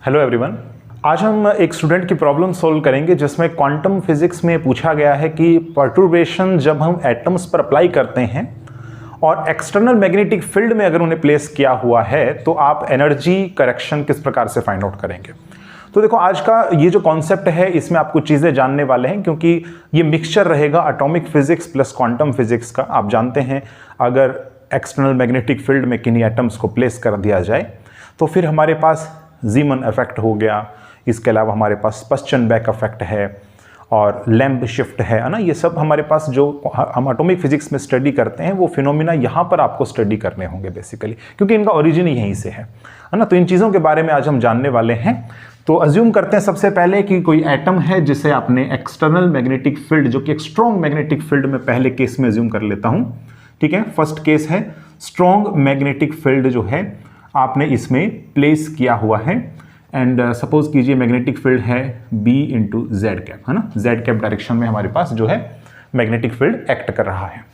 Hello everyone. आज हम एक स्टूडेंट की प्रॉब्लम सॉल्व करेंगे जिसमें क्वांटम फिजिक्स में पूछा गया है कि परटुर्बेशन जब हम एटम्स पर अप्लाई करते हैं और एक्सटर्नल मैग्नेटिक फील्ड में अगर उन्हें प्लेस किया हुआ है तो आप एनर्जी करेक्शन किस प्रकार से फाइंड आउट करेंगे। तो देखो, आज का ये जो कॉन्सेप्ट है इसमें आप कुछ चीज़ें जानने वाले हैं क्योंकि ये मिक्सचर रहेगा atomic physics plus quantum physics का। आप जानते हैं अगर एक्सटर्नल मैग्नेटिक फील्ड में किन्हीं एटम्स को प्लेस कर दिया जाए तो फिर हमारे पास जीमन इफेक्ट हो गया, इसके अलावा हमारे पास पश्चन बैक इफेक्ट है और लैम्ब शिफ्ट है ना। ये सब हमारे पास जो हम एटॉमिक फिजिक्स में स्टडी करते हैं वो फिनोमिना यहाँ पर आपको स्टडी करने होंगे बेसिकली, क्योंकि इनका ओरिजिन ही यहीं से है ना। तो इन चीज़ों के बारे में आज हम जानने वाले हैं। तो अज्यूम करते हैं सबसे पहले कि कोई एटम है जिसे आपने एक्सटर्नल मैग्नेटिक फील्ड, जो कि एक स्ट्रॉन्ग मैग्नेटिक फील्ड में पहले केस में अज्यूम कर लेता हूँ, ठीक है। फर्स्ट केस है स्ट्रॉन्ग मैग्नेटिक फील्ड जो है आपने इसमें प्लेस किया हुआ है एंड सपोज कीजिए मैग्नेटिक फील्ड है B इंटू जेड कैप, है ना। जेड कैप डायरेक्शन में हमारे पास जो है मैग्नेटिक फील्ड एक्ट कर रहा है।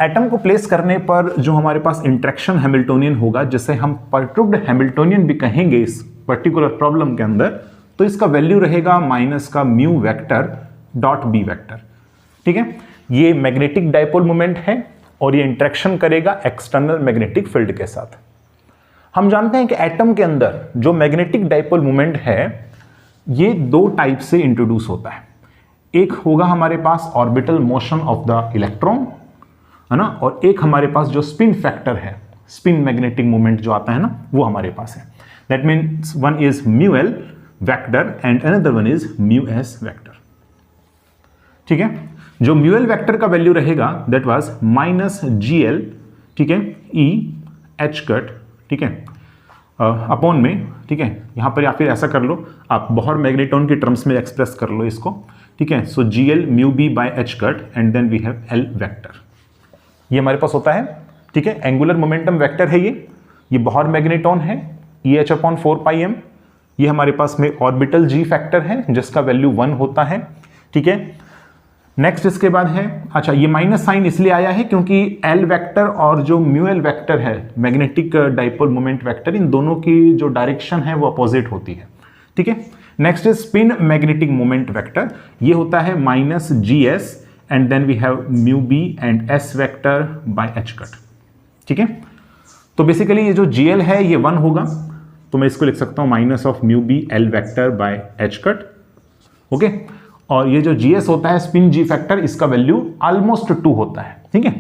एटम को प्लेस करने पर जो हमारे पास इंटरेक्शन हैमिल्टोनियन होगा, जिसे हम परटुर्ब्ड हैमिल्टोनियन भी कहेंगे इस पर्टिकुलर प्रॉब्लम के अंदर, तो इसका वैल्यू रहेगा माइनस का mu vector dot b vector, ठीक है। ये मैग्नेटिक डायपोल मोमेंट है और ये इंटरेक्शन करेगा एक्सटर्नल मैग्नेटिक फील्ड के साथ। हम जानते हैं कि एटम के अंदर जो मैग्नेटिक डायपोल मोमेंट है ये दो टाइप से इंट्रोड्यूस होता है। एक होगा हमारे पास orbital motion of the electron, है ना, और एक हमारे पास जो स्पिन फैक्टर है, स्पिन मैग्नेटिक मोमेंट जो आता है ना, वो हमारे पास है। That means one is mu L vector and another one is mu S vector, ठीक है। जो म्यू एल वेक्टर का वैल्यू रहेगा that was minus G L, ठीक है, ई एच कट, ठीक है, अपॉन में, ठीक है। यहां पर या फिर ऐसा कर लो, आप बोहर मैग्नेटॉन की टर्म्स में एक्सप्रेस कर लो इसको, ठीक है। So G L mu B by H cut and then we have L vector, ये हमारे पास होता है, ठीक है। एंगुलर मोमेंटम वेक्टर है ये बोहर मैग्नेटॉन है, ई एच अपॉन 4 पाई एम। ये हमारे पास में ऑर्बिटल जी फैक्टर है जिसका वैल्यू 1 होता है, ठीक है। नेक्स्ट इसके बाद है, अच्छा, ये माइनस साइन इसलिए आया है क्योंकि एल वेक्टर और जो म्यू एल वेक्टर है मैग्नेटिक डाइपोल मोमेंट वेक्टर, इन दोनों की जो डायरेक्शन है वो अपोजिट होती है, ठीक है। Next is spin magnetic moment vector, ये होता है minus G S and then we have mu B and S vector by H cut, ठीक है। तो बेसिकली ये जो जी एल है ये 1 होगा, तो मैं इसको लिख सकता हूं minus of mu B L vector by H cut, okay. और ये जो जीएस होता है स्पिन जी फैक्टर, इसका वैल्यू ऑलमोस्ट 2 होता है, ठीक है।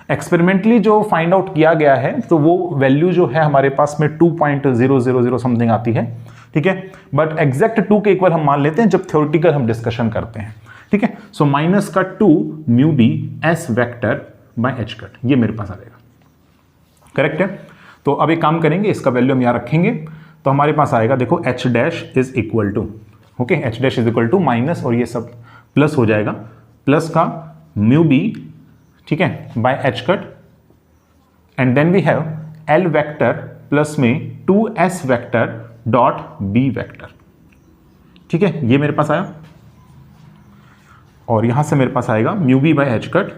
एक्सपेरिमेंटली जो फाइंड आउट किया गया है तो वो वैल्यू जो है हमारे पास में 2.000 समथिंग आती है, ठीक है। बट एग्जैक्ट 2 के इक्वल हम मान लेते हैं जब थ्योरेटिकल हम डिस्कशन करते हैं, ठीक है। सो माइनस का 2 mu B S vector by H cut, ये मेरे पास आ जाएगा, करेक्ट है। तो अब एक काम करेंगे, इसका वैल्यू हम यहां रखेंगे तो हमारे पास आएगा, देखो H dash is equal to, okay, H dash is equal to minus और ये सब प्लस हो जाएगा, प्लस का म्यू बी, ठीक है, by H cut and then we have L vector plus में 2s vector dot b vector, ठीक है। ये मेरे पास आया और यहां से मेरे पास आएगा mu B by H cut.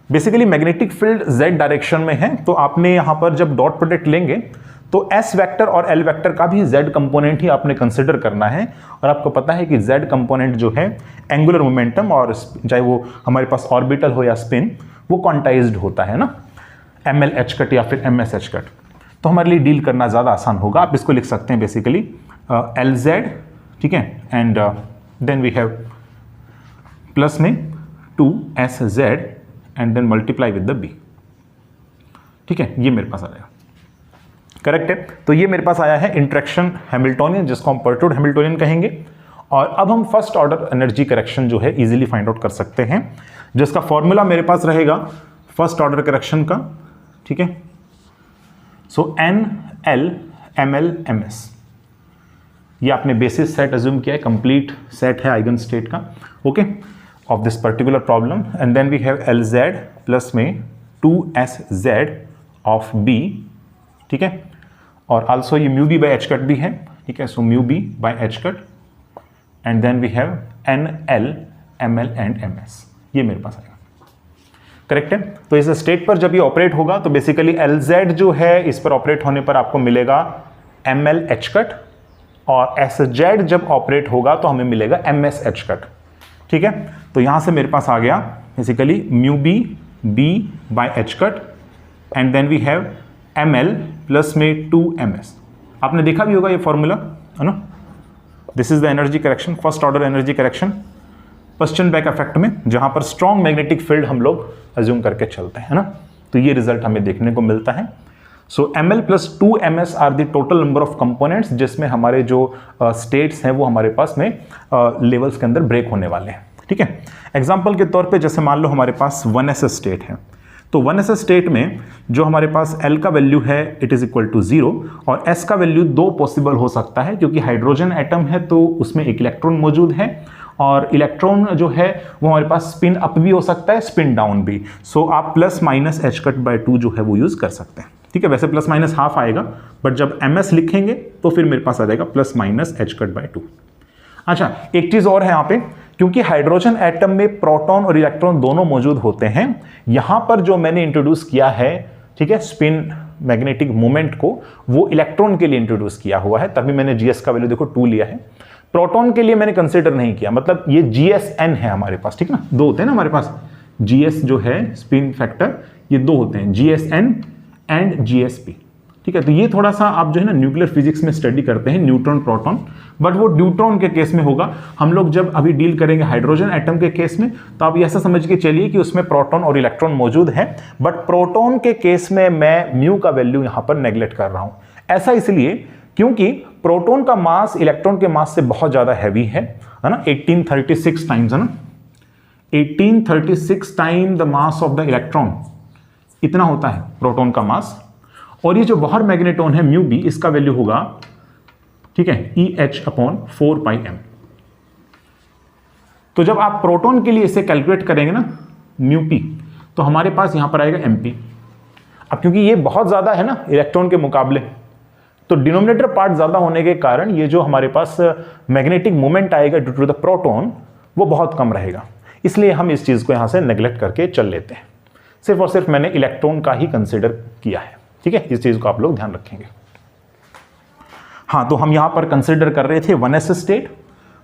Basically magnetic field z direction में है, तो आपने यहां पर जब डॉट प्रोडक्ट लेंगे तो s वेक्टर और l वेक्टर का भी z कंपोनेंट ही आपने कंसिडर करना है। और आपको पता है कि z कंपोनेंट जो है एंगुलर मोमेंटम, और चाहे वो हमारे पास ऑर्बिटल हो या स्पिन, वो क्वांटाइज्ड होता है ना, ml h कट या फिर ms h कट। तो हमारे लिए डील करना ज़्यादा आसान होगा। आप इसको लिख सकते हैं बेसिकली lz, ठीक है, and then we have plus में 2sz and then multiply with the b, ठीक है। ये मेरे पास आ जाएगा, करेक्ट है। तो ये मेरे पास आया है इंटरेक्शन हैमिल्टोनियन, जिसको हम परटुर्ब्ड हैमिल्टोनियन कहेंगे। और अब हम फर्स्ट ऑर्डर एनर्जी करेक्शन जो है इजीली फाइंड आउट कर सकते हैं, जिसका फॉर्मूला मेरे पास रहेगा फर्स्ट ऑर्डर करेक्शन का, ठीक है। So N L M L M S, ये आपने बेसिस सेट अज्यूम किया है, कंप्लीट सेट है आइगन स्टेट का, okay, of this particular problem. And then we have L Z plus में 2s z ऑफ b, ठीक है। और आल्सो ये mu B by H cut भी है, ठीक है। So mu B by H cut and then we have N L M L and M S, ये मेरे पास आएगा, करेक्ट है। तो इस स्टेट पर जब ये ऑपरेट होगा तो बेसिकली LZ जो है इस पर ऑपरेट होने पर आपको मिलेगा ml h कट, और sz जब ऑपरेट होगा तो हमें मिलेगा ms h कट। ठीक है, तो यहां से मेरे पास आ गया basically mu B b by h cut and then we have ml plus में 2ms। आपने देखा भी होगा ये फॉर्मूला, है ना। This is the energy correction, first order energy correction Paschim back effect में, जहां पर स्ट्रॉन्ग मैग्नेटिक फील्ड हम लोग अज्यूम करके चलते हैं, है ना। तो ये रिजल्ट हमें देखने को मिलता है। So ml plus 2ms are the total number of components, जिसमें हमारे जो स्टेट्स हैं वो हमारे पास में लेवल्स के अंदर ब्रेक होने वाले हैं। ठीक है, एग्जांपल के तौर पे जैसे मान लो हमारे पास 1s स्टेट है, तो 1s स्टेट में जो हमारे पास L का वैल्यू है इट इज इक्वल टू 0 और S का वैल्यू 2 पॉसिबल हो सकता है, क्योंकि हाइड्रोजन एटम है तो उसमें एक इलेक्ट्रॉन मौजूद है और इलेक्ट्रॉन जो है वो हमारे पास स्पिन अप भी हो सकता है, स्पिन डाउन भी। सो आप plus minus h cut by 2 जो है वो यूज कर सकते हैं। ठीक है, वैसे प्लस माइनस हाफ आएगा, बट जब ms लिखेंगे तो फिर मेरे पास आ जाएगा plus minus h cut by 2। अच्छा, एक चीज और है यहाँ पे, क्योंकि हाइड्रोजन एटम में प्रोटॉन और इलेक्ट्रॉन दोनों मौजूद होते हैं, यहां पर जो मैंने इंट्रोड्यूस किया है, ठीक है, स्पिन मैग्नेटिक मोमेंट को, वो इलेक्ट्रॉन के लिए इंट्रोड्यूस किया हुआ है, तभी मैंने जीएस का वैल्यू देखो 2 लिया है। प्रोटॉन के लिए मैंने कंसीडर नहीं किया, मतलब ये GSN है हमारे पास, ठीक ना, 2 होते हैं ना हमारे पास, GS जो है स्पिन फैक्टर, ये 2 होते हैं, GSN एंड GSP। ठीक है, तो ये थोड़ा सा आप जो है ना न्यूक्लियर फिजिक्स में स्टडी करते हैं न्यूट्रॉन प्रोटॉन, बट वो न्यूट्रॉन के केस में होगा। हम लोग जब अभी डील करेंगे हाइड्रोजन एटम के केस में, तो आप ऐसा समझ के चलिए कि उसमें प्रोटॉन और इलेक्ट्रॉन मौजूद है, बट प्रोटॉन के केस में मैं म्यू का वैल्यू यहां पर नेग्लेक्ट कर रहा हूं। ऐसा इसलिए क्योंकि प्रोटॉन का मास इलेक्ट्रॉन के मास से बहुत ज्यादा हैवी है ना, 1836 टाइम्स, है ना, 1836 time the mass of the electron, इतना होता है प्रोटॉन का मास। और ये जो बाहर मैग्नेटॉन है म्यू बी, इसका वैल्यू होगा, ठीक है, EH/4πm। तो जब आप प्रोटॉन के लिए इसे कैलकुलेट करेंगे ना म्यू पी, तो हमारे पास यहां पर आएगा MP। अब क्योंकि ये बहुत ज्यादा है ना इलेक्ट्रॉन के मुकाबले, तो डिनोमिनेटर पार्ट ज्यादा होने के कारण ये जो हमारे पास मैग्नेटिक मोमेंट आएगा ड्यू टू द प्रोटॉन, वो बहुत कम रहेगा। इसलिए हम इस चीज को यहां से नेग्लेक्ट करके चल लेते हैं। सिर्फ और सिर्फ मैंने इलेक्ट्रॉन का ही कंसिडर किया है। ठीक है, इस चीज को आप लोग ध्यान रखेंगे। हाँ, तो हम यहां पर कंसिडर कर रहे थे 1s स्टेट,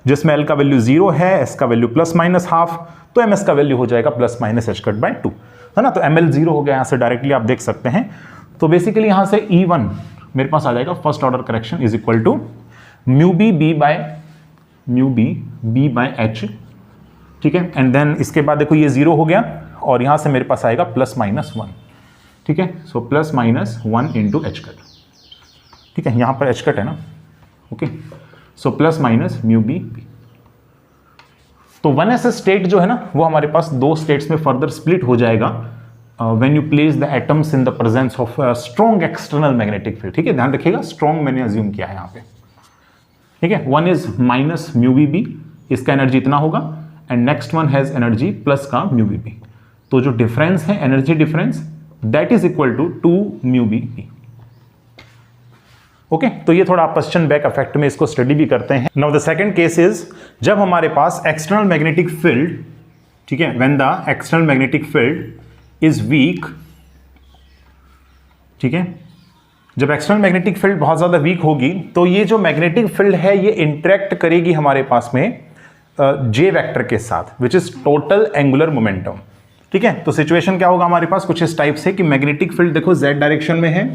जिसमें L का वैल्यू 0 है, S का वैल्यू प्लस माइनस हाफ, तो MS का वैल्यू हो जाएगा plus minus h cut by 2, है ना। तो ML 0 हो गया, यहां से डायरेक्टली आप देख सकते हैं। तो बेसिकली यहां से E1 मेरे पास आ जाएगा first order correction is equal to mu B b by h। ठीक है, एंड देन इसके बाद देखो ये 0 हो गया और यहां से मेरे पास आएगा प्लस माइनस 1। ठीक है, so plus minus 1 into h cut. ठीक है, यहां पर h कट है ना, okay, so plus minus mu B. तो 1s स्टेट जो है ना, वो हमारे पास 2 स्टेट्स में फर्दर स्प्लिट हो जाएगा when you place the atoms in the presence of strong external magnetic field. ठीक है, ध्यान रखिएगा, स्ट्रॉन्ग मैंने अज्यूम किया है यहां पे। ठीक है, 1 is minus mu B B, इसका एनर्जी इतना होगा, and next one has energy plus का म्यू बी बी। तो जो डिफरेंस है, energy difference, that is equal to 2 mu B B. Okay, तो ये थोड़ा पश्चिम बैक इफेक्ट में इसको स्टडी भी करते हैं। Now the second case is जब हमारे पास एक्सटर्नल मैग्नेटिक फील्ड, ठीक है, when the external magnetic field is weak. ठीक है, जब एक्सटर्नल मैग्नेटिक फील्ड बहुत ज्यादा वीक होगी, तो ये जो मैग्नेटिक फील्ड है ये इंटरेक्ट करेगी हमारे पास में J वेक्टर के साथ, which is total angular momentum. ठीक है, तो सिचुएशन क्या होगा हमारे पास कुछ इस टाइप से कि मैग्नेटिक फील्ड देखो Z डायरेक्शन में है,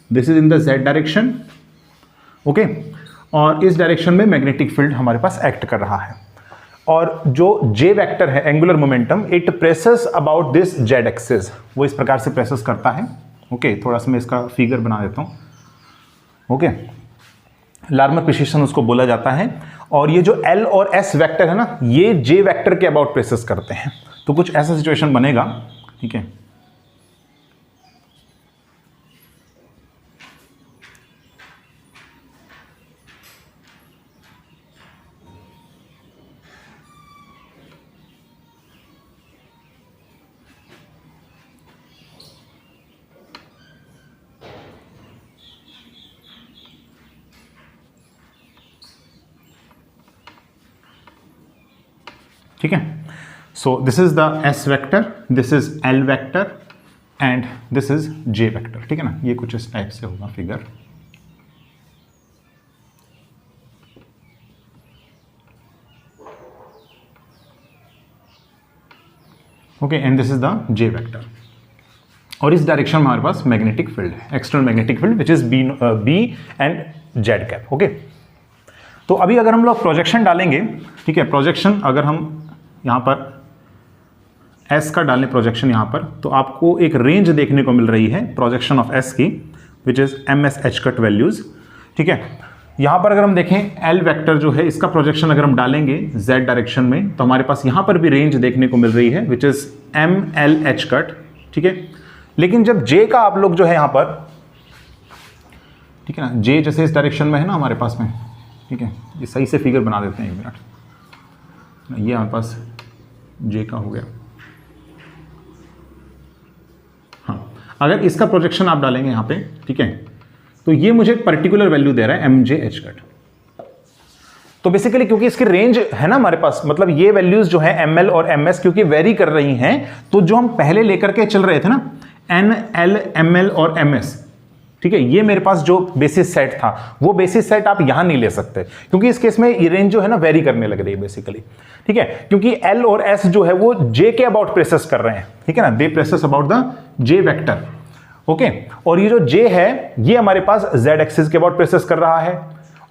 this is in the Z direction, okay, और इस डायरेक्शन में मैग्नेटिक फील्ड हमारे पास एक्ट कर रहा है, और जो J वेक्टर है angular momentum, it presses about this Z axis, वो इस प्रकार से प्रेसेस करता है। ओके, थोड़ा सा मैं इसका फिगर बना देता हूं। ओके, लार्मर प्रिसिशन उसको बोला जाता है, और ये जो L और S वेक्टर है ना, ये J वेक्टर के अबाउट प्रेसेस करते हैं। तो कुछ ऐसा सिचुएशन बनेगा। ठीक है, ठीक है, so this is the S vector, this is L vector and this is J vector. ठीक है ना, ये कुछ इस टाइप से होगा figure. Okay, and this is the J vector. और इस डायरेक्शन में हमारे पास मैग्नेटिक फील्ड है, external magnetic field which is B and Z cap. Okay, तो अभी अगर हम लोग प्रोजेक्शन डालेंगे, ठीक है, प्रोजेक्शन अगर हम यहाँ पर एस का डालें प्रोजेक्शन यहाँ पर, तो आपको एक रेंज देखने को मिल रही है प्रोजेक्शन ऑफ एस की, which is M S H cut values. ठीक है, यहाँ पर अगर हम देखें एल वेक्टर जो है इसका प्रोजेक्शन अगर हम डालेंगे जेड डायरेक्शन में, तो हमारे पास यहाँ पर भी रेंज देखने को मिल रही है which is M L H cut. ठीक है, लेकिन जब जे का आप लोग जो है यहाँ पर, ठीक है ना, जे जैसे इस डायरेक्शन में है ना हमारे पास में, ठीक है, ये सही से फिगर बना देते हैं एक मिनट, ये हमारे पास जे का हो गया। हाँ, अगर इसका प्रोजेक्शन आप डालेंगे यहाँ पे, ठीक है, तो ये मुझे एक पर्टिकुलर वैल्यू दे रहा है एम जे एच कट। तो बेसिकली क्योंकि इसकी रेंज है ना हमारे पास, मतलब ये वैल्यूज जो है एम एल और एम एस क्योंकि वेरी कर रही हैं, तो जो हम पहले लेकर के चल रहे थे ना एन एल एम एल और एम एस, ठीक है, ये मेरे पास जो बेसिस सेट था वो बेसिस सेट आप यहां नहीं ले सकते क्योंकि इस केस में ये रेंज जो है ना वेरी करने लग रही है बेसिकली। ठीक है, क्योंकि एल और एस जो है वो जे के अबाउट प्रेसेस कर रहे हैं, ठीक है ना, they precess about the J vector. Okay, और ये जो जे है ये हमारे पास जेड एक्सिस के अबाउट प्रेसेस कर रहा है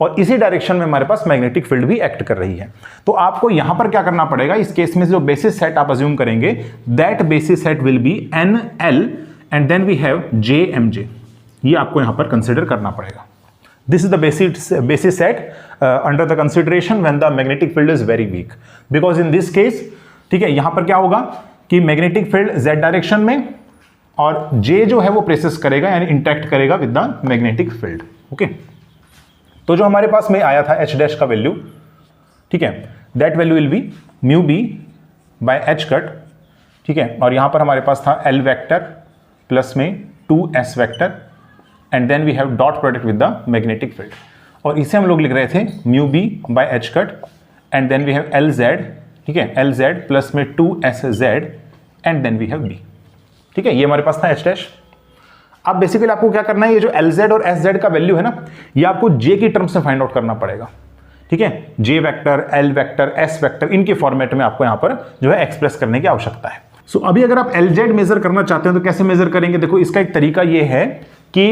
और इसी डायरेक्शन में हमारे पास मैग्नेटिक फील्ड भी एक्ट कर रही है। तो आपको यहां पर क्या करना पड़ेगा, इस केस में जो बेसिस सेट आप अज्यूम करेंगे that basis set will be N L and then we have J M J, ये आपको यहां पर कंसिडर करना पड़ेगा। This is the basis set under the consideration when the magnetic field is very weak, because in this case, ठीक है, यहां पर क्या होगा कि मैग्नेटिक फील्ड जेड डायरेक्शन में और जे जो है वो प्रेसेस करेगा यानी इंटैक्ट करेगा with the magnetic field. Okay, तो जो हमारे पास में आया था एच डैश का वैल्यू, ठीक है, that value will be mu B by H cut. ठीक है, और यहां पर हमारे पास था एल वेक्टर प्लस में 2s vector and then we have dot product with the magnetic field, और इसे हम लोग लिख रहे थे mu B by H cut and then we have L Z, ठीक है, एल जेड प्लस में 2s Z and then we have B. ठीक है, ये हमारे पास था एच डैश। अब बेसिकली आपको क्या करना है, ये जो LZ और SZ का वैल्यू है ना, ये आपको J की टर्म्स में फाइंड आउट करना पड़ेगा। ठीक है, J vector, L vector, S vector, इनके फॉर्मेट में आपको यहां पर जो है एक्सप्रेस करने की आवश्यकता है। सो अभी अगर आप LZ मेजर करना चाहते हैं तो कैसे मेजर करेंगे, देखो इसका एक तरीका ये है कि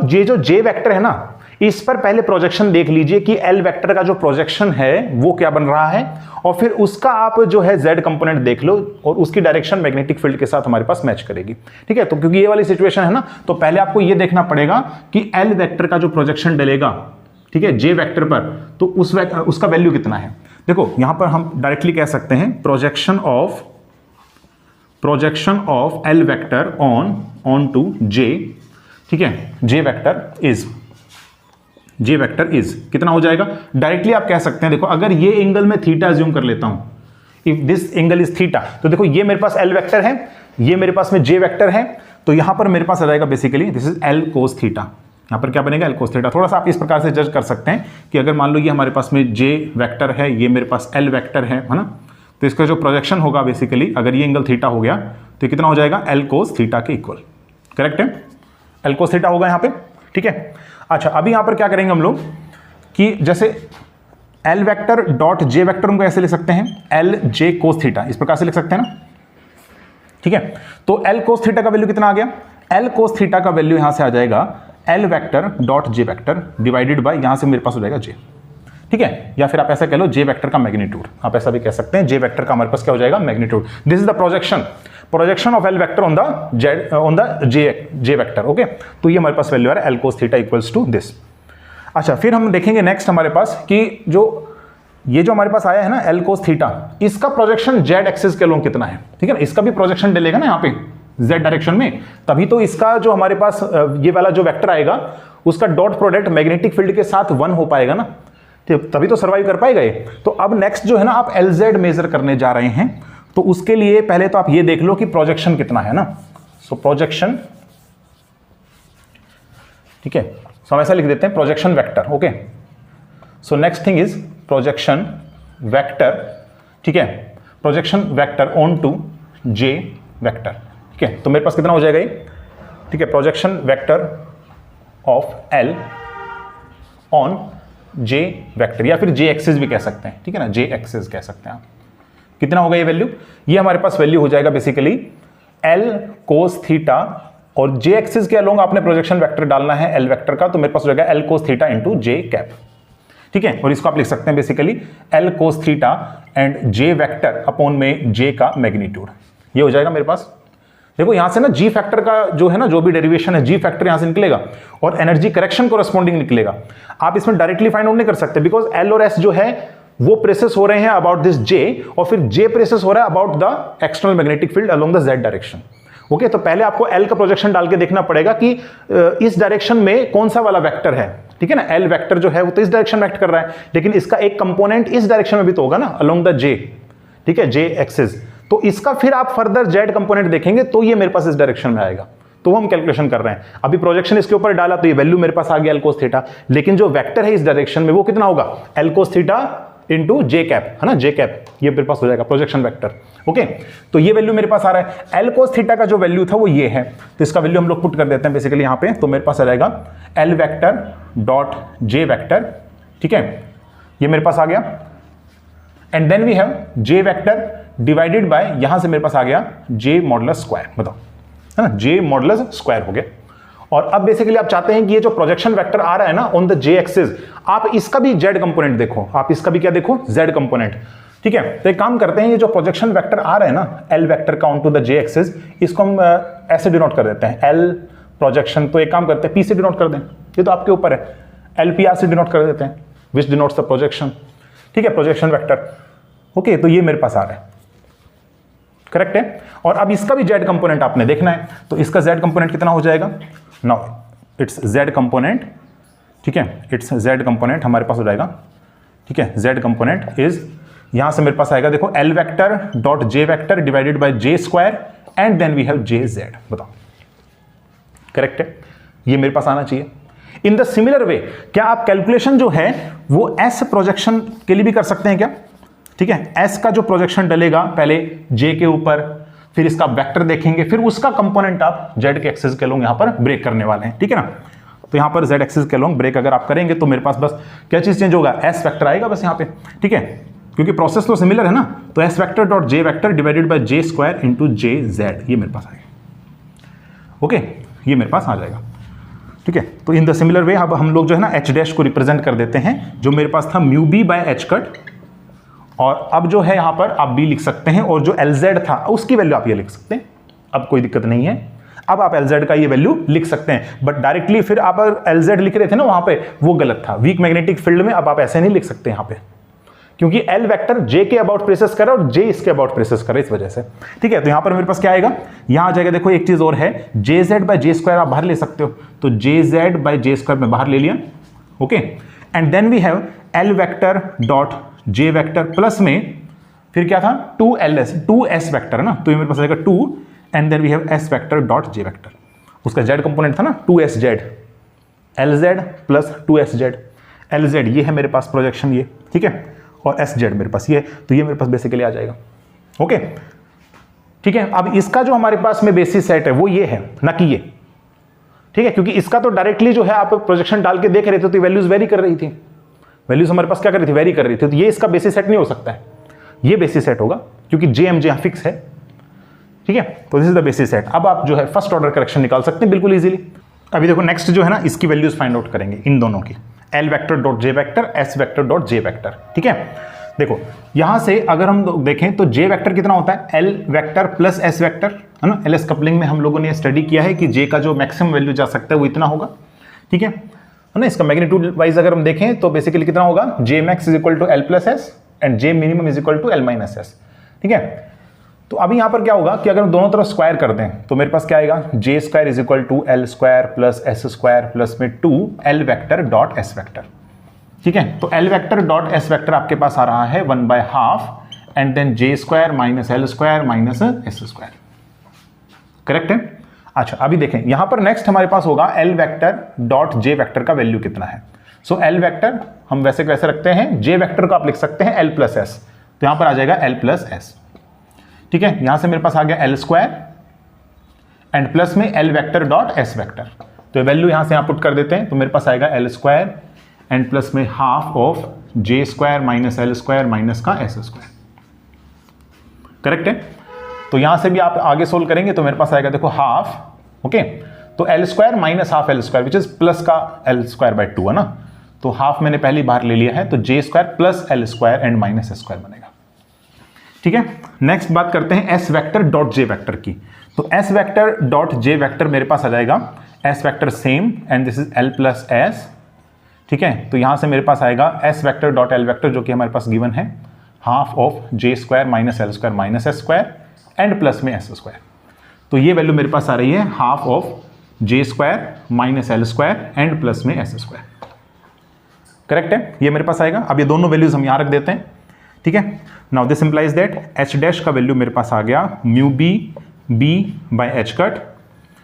ये जो J वेक्टर है ना, इस पर पहले प्रोजेक्शन देख लीजिए कि L वेक्टर का जो प्रोजेक्शन है वो क्या बन रहा है, और फिर उसका आप जो है Z कंपोनेंट देख लो और उसकी डायरेक्शन मैग्नेटिक फील्ड के साथ हमारे पास मैच करेगी। ठीक है, तो क्योंकि ये वाली सिचुएशन है ना, तो पहले आपको ये देखना पड़ेगा कि L वेक्टर का जो प्रोजेक्शन डलेगा, ठीक है, J वेक्टर पर, तो उसका वैल्यू कितना है। देखो यहां पर हम डायरेक्टली कह सकते हैं projection of L vector on to J, ठीक है, J वेक्टर इज कितना हो जाएगा, डायरेक्टली आप कह सकते हैं। देखो अगर ये एंगल में थीटा अज्यूम कर लेता हूं, if this angle is theta, तो देखो ये मेरे पास L वेक्टर है, ये मेरे पास में J वेक्टर है, तो यहां पर मेरे पास आ जाएगा basically this is L cos theta. यहां पर क्या बनेगा, L कोस थीटा। थोड़ा सा आप इस प्रकार से जज कर सकते हैं कि अगर मान लो ये हमारे पास में J वेक्टर है, ये मेरे पास L वेक्टर है ना, तो इसका जो प्रोजेक्शन होगा बेसिकली अगर ये एंगल थीटा हो गया तो कितना हो जाएगा, L कोस थीटा के इक्वल। करेक्ट है, L कोस थीटा होगा यहां पे। ठीक है, अच्छा अभी यहां पर क्या करेंगे हम लोग कि जैसे L vector dot J vector को ऐसे लिख सकते हैं, L J कोस थीटा, इस प्रकार से लिख सकते हैं ना। ठीक है, तो L कोस थीटा का वैल्यू कितना आ गया, L कोस थीटा का वैल्यू यहां से आ जाएगा L vector dot J vector divided by यहां से मेरे पास हो जाएगा J। ठीक है, या फिर आप ऐसा कह लो J वेक्टर का मैग्नीट्यूड, आप ऐसा भी कह सकते हैं, J वेक्टर का हमारे पास क्या हो जाएगा, magnitude. This is the projection of L vector on the J vector. Okay, तो ये हमारे पास वैल्यू आ रहा है L cos theta equals to this. अच्छा, फिर हम देखेंगे नेक्स्ट हमारे पास कि ये जो हमारे पास आया है ना L cos थीटा, इसका प्रोजेक्शन Z एक्सिस के लोग कितना है। ठीक है ना, इसका भी प्रोजेक्शन डलेगा ना यहाँ पे Z डायरेक्शन में, तभी तो इसका जो हमारे पास ये वाला जो वेक्टर आएगा उसका डॉट प्रोडक्ट मैग्नेटिक फील्ड के साथ 1 हो पाएगा ना, तभी तो सर्वाइव कर पाएगा ये। तो अब नेक्स्ट जो है ना आप LZ मेजर करने जा रहे हैं, तो उसके लिए पहले तो आप ये देख लो कि प्रोजेक्शन कितना है ना। सो प्रोजेक्शन, ठीक है, सो हम ऐसा लिख देते हैं projection vector. Okay, so next thing is projection vector. ठीक है, projection vector on to J vector. ठीक है, तो मेरे पास कितना हो जाएगा ये, ठीक है, projection vector of L on J vector, या फिर J एक्सिस भी कह सकते हैं। ठीक है ना, J एक्सिस कह सकते हैं आप। कितना होगा ये वैल्यू? ये हमारे पास वैल्यू हो जाएगा बेसिकली L cos थीटा, और J एक्सिस के अलोंग आपने प्रोजेक्शन वेक्टर डालना है L वेक्टर का, तो मेरे पास हो जाएगा L cos theta into J cap, ठीक है। और इसको आप लिख सकते हैं basically L cos theta and J vector upon में J का मैग्नीट्यूड, ये हो जाएगा मेरे पास। देखो यहां से ना G फैक्टर का जो है ना, जो भी डेरिवेशन है G फैक्टर यहां से निकलेगा और एनर्जी करेक्शन कोरेस्पॉन्डिंग निकलेगा। आप इसमें डायरेक्टली फाइंड आउट नहीं कर सकते, बिकॉज L और S जो है वो प्रेसेस हो रहे हैं अबाउट दिस J, और फिर J प्रेसेस हो रहा है about the external magnetic field along the Z direction. Okay, तो पहले आपको L का प्रोजेक्शन डाल के देखना पड़ेगा कि इस डायरेक्शन में कौन सा वाला वेक्टर है, ठीक है ना। L वेक्टर जो है वो तो इस डायरेक्शन में एक्ट कर रहा है, लेकिन इसका एक कंपोनेंट इस डायरेक्शन में भी तो होगा ना, अलोंग द J, ठीक है, J एक्सिस। तो इसका फिर आप फर्दर Z कंपोनेंट देखेंगे तो ये मेरे पास इस डायरेक्शन में आएगा, तो हम कैलकुलेशन कर रहे हैं। अभी प्रोजेक्शन इसके ऊपर डाला तो ये वैल्यू मेरे पास आ गया L cos थीटा, लेकिन जो वेक्टर है इस डायरेक्शन में वो कितना होगा, L cos theta into J cap, है ना, J कैप, ये मेरे पास हो जाएगा प्रोजेक्शन वेक्टर। ओके, तो ये वैल्यू मेरे पास आ रहा है। L cos थीटा का जो वैल्यू था वो ये है, तो इसका वैल्यू हम लोग पुट कर देते हैं बेसिकली यहाँ पे, तो मेरे पास आ जाएगा L vector dot J vector, ठीक है, ये मेरे पास आ गया। And then we have J vector divided by, यहां से मेरे पास आ गया J मॉडुलस स्क्वायर, बताओ, है ना, J मॉडुलस स्क्वायर हो गया। और अब बेसिकली आप चाहते हैं कि ये जो प्रोजेक्शन वेक्टर आ रहा है ना ऑन द J एक्सिस, आप इसका भी Z कंपोनेंट देखो, आप इसका भी क्या देखो, Z कंपोनेंट, ठीक है। तो एक काम करते हैं, ये जो प्रोजेक्शन वेक्टर आ रहा है ना L वेक्टर का on to the J axis, इसको हम ऐसे डिनोट कर देते हैं L प्रोजेक्शन। तो एक काम करते हैं P से डिनोट कर दें, ये तो आपके ऊपर है, LPR से डिनोट कर देते हैं, विच डिनोट्स द प्रोजेक्शन, ठीक है, प्रोजेक्शन वेक्टर। ओके, तो ये मेरे पास आ रहा है, करेक्ट है। और अब इसका भी Z कंपोनेंट आपने देखना है, तो इसका Z कंपोनेंट कितना हो जाएगा, नाउ इट्स Z कंपोनेंट, ठीक है, इट्स Z कंपोनेंट हमारे पास हो जाएगा, ठीक है, Z कंपोनेंट इज, यहां से मेरे पास आएगा देखो L vector dot J vector divided by J square and then we have JZ, बताओ, करेक्ट है, ये मेरे पास आना चाहिए। इन द सिमिलर वे, क्या आप कैलकुलेशन जो है वो S प्रोजेक्शन के लिए भी कर सकते हैं क्या, ठीक है। S का जो प्रोजेक्शन डलेगा पहले J के ऊपर, फिर इसका वेक्टर देखेंगे, फिर उसका कंपोनेंट आप Z के एक्सिस के अलोंग यहां पर ब्रेक करने वाले हैं, ठीक है ना। तो यहां पर Z एक्सिस के अलोंग ब्रेक अगर आप करेंगे तो मेरे पास बस क्या चीज चेंज होगा, S वेक्टर आएगा बस यहां पे, ठीक है, क्योंकि प्रोसेस तो सिमिलर है ना। तो S vector dot J vector divided by J square into JZ, ये मेरे पास आएगा। ओके, ये मेरे पास आ जाएगा, ठीक है। तो इन द सिमिलर वे अब हम लोग जो है ना H डैश को रिप्रेजेंट कर देते हैं, जो मेरे पास था mu B by H cut, और अब जो है यहां पर आप B लिख सकते हैं, और जो LZ था उसकी वैल्यू आप ये लिख सकते हैं, अब कोई दिक्कत नहीं है। अब आप LZ का ये वैल्यू लिख सकते हैं, बट डायरेक्टली फिर आप LZ लिख रहे थे ना वहां पे, वो गलत था, वीक मैग्नेटिक फील्ड में अब आप ऐसे नहीं लिख सकते यहां पे, क्योंकि L वेक्टर J के अबाउट प्रेसेस कर रहा है और J इसके अबाउट प्रेसेस कर रहा है, इस वजह से, ठीक है। तो यहां पर मेरे पास क्या आएगा, यहां आ जाएगा देखो एक चीज और है, JZ बाय J स्क्वायर आप बाहर ले सकते हो, तो JZ बाय J स्क्वायर में बाहर ले लिया, okay. And then we have L vector dot J vector plus में फिर क्या था 2S वेक्टर है ना, तो ये मेरे पास आएगा 2 and then we have S vector dot J vector, उसका Z कंपोनेंट था ना 2SZ, LZ plus 2SZ, LZ ये है मेरे पास प्रोजेक्शन ये, ठीक है, और SZ मेरे पास ये, तो ये मेरे पास बेसिकली आ जाएगा, ओके, ठीक है। अब इसका जो हमारे पास में बेसिस सेट है वो ये है, ना कि ये, ठीक है, क्योंकि इसका तो डायरेक्टली जो है आप प्रोजेक्शन डाल के देख रहे थे तो वैल्यूज वेरी कर रही थी, वैल्यूज हमारे पास क्या कर रही थी, वेरी कर रही थी, तो ये इसका बेसिस सेट नहीं हो सकता है, ये बेसिस सेट होगा क्योंकि JMJ यहां फिक्स है, ठीक है। तो this is the basis set. अब आप जो है फर्स्ट ऑर्डर करेक्शन निकाल सकते हैं बिल्कुल इजीली। अभी देखो नेक्स्ट जो है ना इसकी वैल्यूज फाइंड आउट करेंगे इन दोनों की, L vector dot J vector, S vector dot J vector, ठीक है। देखो यहां से अगर हम देखें तो J वेक्टर कितना होता है, L vector plus S vector, है ना। LS कपलिंग में हम लोगों ने स्टडी किया है कि J का जो मैक्सिमम वैल्यू जा सकता है वो इतना होगा, ठीक है ना। इसका मैग्नीट्यूड वाइज अगर हम देखें तो बेसिकली कितना होगा, J max is equal to L plus S and J minimum is equal to L minus S, ठीक है। तो अभी यहां पर क्या होगा कि अगर हम दोनों तरफ स्क्वायर कर दें तो मेरे पास क्या आएगा, J square is equal to L square plus S square plus में 2 L vector dot S vector, ठीक है। तो L vector dot S vector आपके पास आ रहा है 1/2 and then J square minus L square minus S square, correct है। अच्छा अभी देखें यहां पर नेक्स्ट हमारे पास होगा L vector dot J vector का वैल्यू कितना है। सो L वेक्टर हम वैसे कैसे रखते हैं, J वेक्टर को आप लिख सकते हैं L प्लस S, तो यहां पर आ जाएगा L प्लस S, ठीक है। यहां से मेरे पास आ गया L स्क्वायर एंड प्लस में L vector dot S vector, तो वैल्यू यहां से यहां पुट कर देते हैं, तो मेरे पास आएगा L स्क्वायर एंड प्लस में half of J square minus L square minus का S स्क्वायर, करेक्ट है। तो यहां से भी आप आगे सोल्व करेंगे तो मेरे पास आएगा देखो हाफ, ओके, तो L square minus half L square which is plus का एल स्क्वायर बाय 2 है ना, तो हाफ मैंने पहली बार ले लिया है, तो J square plus L square and minus S square बनेगा। ठीक है, नेक्स्ट बात करते हैं S vector dot J vector की। तो S vector dot J vector मेरे पास आ जाएगा S vector same and this is L plus S. ठीक है, तो यहां से मेरे पास आएगा S vector dot L vector जो कि हमारे पास गिवन है half of J square minus L square minus S square and plus में एस स्क्वायर। तो ये वैल्यू मेरे पास आ रही है half of J square minus L square and plus में एस स्क्वायर। करेक्ट है, ये मेरे पास आएगा। अब ये दोनों वैल्यूज हम यहां रख देते हैं। ठीक है, now this implies that H dash का वैल्यू मेरे पास आ गया mu B B by H cut.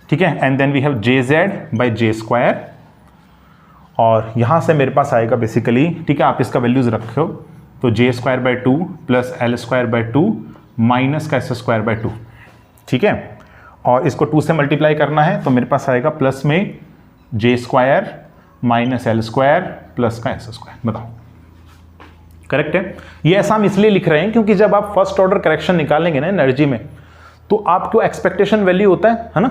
ठीक है, and then we have J Z by J square, और यहां से मेरे पास आएगा बेसिकली, ठीक है, आप इसका वैल्यूज रखो तो J square by 2 plus L square by 2 minus का एस स्क्वायर बाय 2। ठीक है, और इसको 2 से मल्टीप्लाई करना है तो मेरे पास आएगा प्लस में J square minus L square plus का एस स्क्वायर। बताओ करेक्ट है। ये ऐसा हम इसलिए लिख रहे हैं क्योंकि जब आप फर्स्ट ऑर्डर करेक्शन निकालेंगे ना एनर्जी में, तो आपको एक्सपेक्टेशन वैल्यू होता है ना।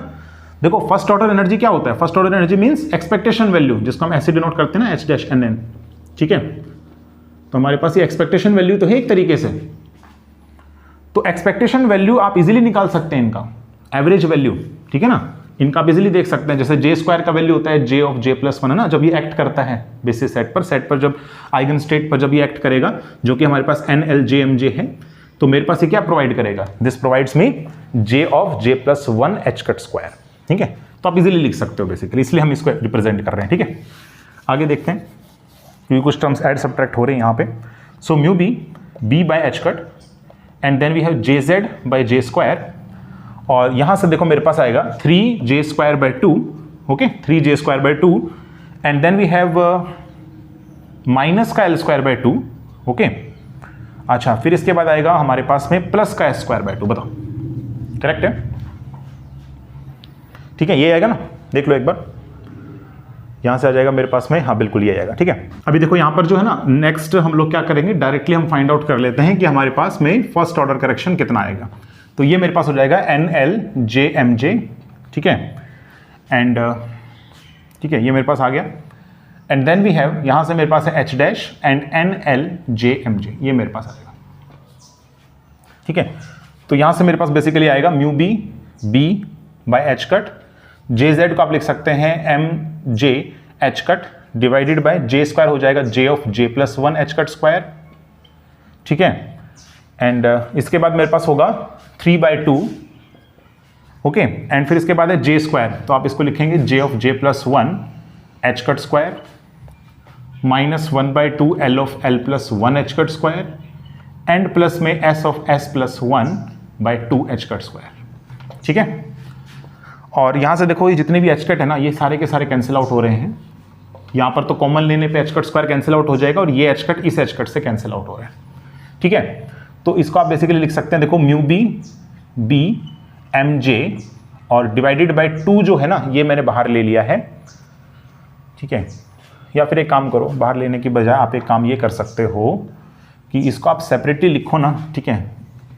देखो फर्स्ट ऑर्डर एनर्जी क्या होता है, first order energy means expectation value, जिसको हम ऐसे डिनोट करते हैं ना एच डैश एन एन। ठीक है, तो हमारे पास ये एक्सपेक्टेशन वैल्यू तो है एक तरीके से। तो एक्सपेक्टेशन वैल्यू आप इजीली निकाल सकते हैं इनका एवरेज वैल्यू। ठीक है ना, इनका आप इजीली देख सकते हैं। जैसे जे स्क्वायर का वैल्यू होता है जे ऑफ जे प्लस 1 है ना, जब ये एक्ट करता है बेसिस सेट पर जब आइगन स्टेट पर जब ये एक्ट करेगा, जो कि हमारे पास N L J M J है, तो मेरे पास ये क्या प्रोवाइड करेगा, this provides me J of J plus 1 h cut square. ठीक है, तो आप इजीली लिख सकते हो बेसिकली, इसलिए हम इसको रिप्रेजेंट कर रहे हैं। ठीक है, आगे देखते हैं क्योंकि कुछ टर्म्स ऐड सब्ट्रैक्ट हो रहे हैं यहाँ पे। So mu B B by H cut and then we have J Z by J square, और यहां से देखो मेरे पास आएगा 3j square by 2, okay, 3j square by 2 and then we have minus का एल स्क्वायर बाय 2, ओके। अच्छा, फिर इसके बाद आएगा हमारे पास में प्लस का एस स्क्वायर बाय 2। बताओ करेक्ट है। ठीक है, ये आएगा ना, देख लो एक बार, यहां से आ जाएगा मेरे पास में, हाँ बिल्कुल ये आएगा। ठीक है, अभी देखो यहां पर जो है ना, नेक्स्ट हम लोग क्या करेंगे, डायरेक्टली हम फाइंड आउट कर लेते हैं कि हमारे पास में फर्स्ट ऑर्डर करेक्शन कितना आएगा। तो ये मेरे पास हो जाएगा N L J M J. ठीक है, एंड ठीक है, ये मेरे पास आ गया एंड देन वी हैव यहां से मेरे पास है H dash and N L J M J, ये मेरे पास आएगा। ठीक है, तो यहां से मेरे पास बेसिकली आएगा mu B B by H cut, J Z को आप लिख सकते हैं M J h cut divided by J square हो जाएगा J of J plus 1 h cut square. ठीक है, एंड इसके बाद मेरे पास होगा 3/2, ओके, एंड फिर इसके बाद है जे स्क्वायर, तो आप इसको लिखेंगे J of J plus 1 h cut square minus 1/2 L of L plus 1 h cut square and plus में S of S plus 1/2 h cut square. ठीक है, और यहां से देखो ये जितने भी एच कट है ना, ये सारे के सारे कैंसिल आउट हो रहे हैं। यहां पर तो कॉमन लेने पे H cut square cancel out हो जाएगा और ये एच कट इस एच कट से कैंसिल आउट हो रहा है। ठीक है, तो इसको आप बेसिकली लिख सकते हैं, देखो mu B B M J और डिवाइडेड बाय 2 जो है ना, ये मैंने बाहर ले लिया है। ठीक है, या फिर एक काम करो, बाहर लेने की बजाय आप एक काम ये कर सकते हो कि इसको आप सेपरेटली लिखो ना। ठीक है,